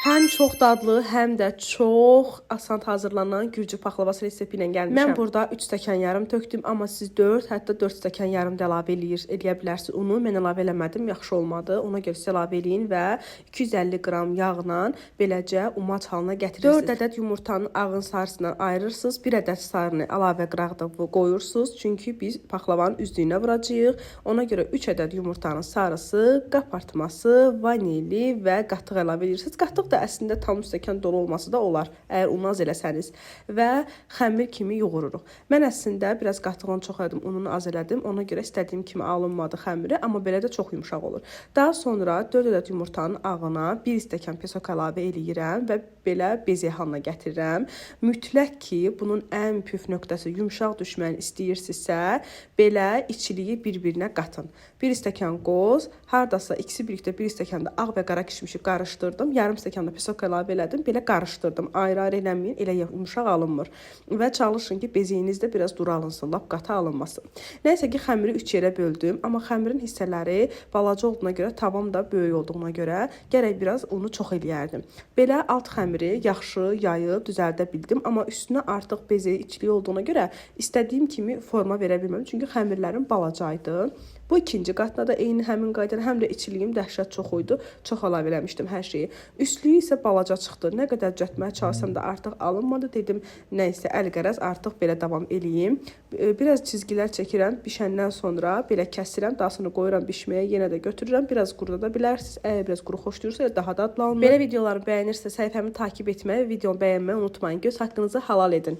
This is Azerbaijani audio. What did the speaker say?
Həm çox dadlı, həm də çox asan hazırlanan gürcü paxlavası resepti ilə gəlmişəm. Mən burada 3 stəkan yarım tökdüm, amma siz 4, hətta 4 stəkan yarım da əlavə eləyə bilərsiniz unu. Mən əlavə eləmədim, yaxşı olmadı. Ona görə siz əlavə eləyin və 250 qram yağla beləcə umaç halına gətirirsiniz. 4 ədəd yumurtanın ağın sarısından ayırırsınız. 1 ədəd sarını əlavə qıraqda qoyursunuz. Çünki biz paxlavanın üzlüyünə vuracağıq. Ona görə 3 ədəd yumurtanın sarısı, qapartması, vanili və qatıq əlavə edirsiniz. Qatıq da əslində tam stəkan dolu olması da olar, əgər unu az eləsəniz və xəmir kimi yoğururuq. Mən əslində biraz qatığını çox elədim, ununu az elədim. Ona görə istədiyim kimi alınmadı xəmiri, amma belə də çox yumşaq olur. Daha sonra 4 ədəd yumurtanın ağına 1 stəkan pesok əlavə eləyirəm və belə bezə halına gətirirəm. Mütləq ki, bunun ən püf nöqtəsi yumşaq düşməni istəyirsinizsə, belə içiliyi bir-birinə qatın. 1 stəkan qoz, hardasa ikisi birlikdə 1 stəkan da ağ və qara kişmişi qarışdırdım. Yarım stəkan da pesok əlavə elədim. Belə qarışdırdım. Ayrı-ayrı eləməyin, elə yumşaq alınmır. Və çalışın ki, bezəyinizdə biraz duru alınsın, lap qatı alınmasın. Nəysə ki, xəmiri 3 yerə böldüm, amma xəmirin hissələri balaca olduğuna görə, tavam da böyük olduğuna görə gərək biraz unu çox eləyərdim. Belə alt xəmiri yaxşı yayıb düzəldə bildim, amma üstünə artıq bezə içliyi olduğuna görə istədiyim kimi forma verə bilmədim. Çünki xəmirlərim balacaydı. Bu ikinci qatına da eyni həmin qaydada həm də içliyim dəhşət çox idi. Çox əlavə eləmişdim hər şeyi. Üstlüyü isə balaca çıxdı. Nə qədər düzəltməyə çalışsam da artıq alınmadı. Dedim, nəysə əlqərəz artıq belə davam eləyim. Biraz çizgilər çəkirəm. Bişəndən sonra belə kəsirəm. Daha sonra qoyuram bişməyə. Yenə də götürürəm. Biraz quruda bilərsiniz. Əgər biraz quru xoşlayırsa daha dadlı alınır. Belə videoları bəyənirsə səhifəmi takib etməyi, videomu bəyənməyi unutmayın. Göz haqqınızı halal edin.